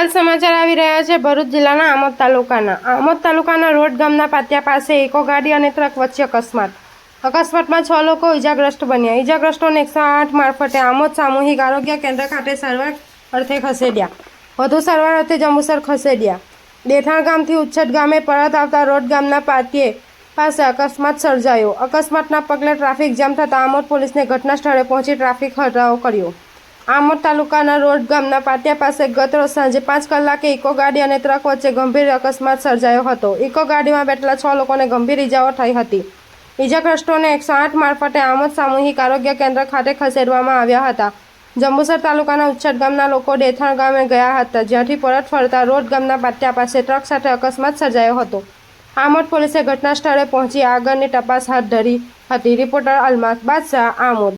હાલ સમાચાર આવી રહ્યા છે ભરૂચ જિલ્લાના આમોદ તાલુકાના રોડ ગામના પાટિયા પાસે ઇકો ગાડી અને ટ્રક વચ્ચે અકસ્માતમાં 6 લોકો ઇજાગ્રસ્ત બન્યા. ઇજાગ્રસ્તોને 108 મારફતે આમોદ સામૂહિક આરોગ્ય કેન્દ્ર ખાતે સારવાર અર્થે ખસેડ્યા. વધુ સારવાર અર્થે જંબુસર ખસેડ્યા. દેઠાણ ગામથી ઉચ્છદ ગામે પરત આવતા રોડ ગામના પાટિયે પાસે અકસ્માત સર્જાયો. અકસ્માતના પગલે ટ્રાફિક જામ થતાં આમોદ પોલીસને ઘટના સ્થળે પહોંચી ટ્રાફિક હટાવ કર્યો. આમોદ તાલુકાના રોડ ગામના પાટિયા પાસે ગત રોજ સાંજે 5 કલાકે ઇકો ગાડી અને ટ્રક વચ્ચે ગંભીર અકસ્માત સર્જાયો હતો. ઇકો ગાડીમાં બેઠેલા 6 લોકોને ગંભીર ઇજાઓ થઈ હતી. ઇજાગ્રસ્તોને 108 મારફતે આમોદ સામૂહિક આરોગ્ય કેન્દ્ર ખાતે ખસેડવામાં આવ્યા હતા. જંબુસર તાલુકાના ઉચ્છદ ગામના લોકો દેઠાણ ગામે ગયા હતા, જ્યાંથી પરત ફરતા રોડ ગામના પાટિયા પાસે ટ્રક સાથે અકસ્માત સર્જાયો હતો. આમોદ પોલીસે ઘટના સ્થળે પહોંચી આગળની તપાસ હાથ ધરી હતી. રિપોર્ટર અલમાસ બાદશાહ, આમોદ.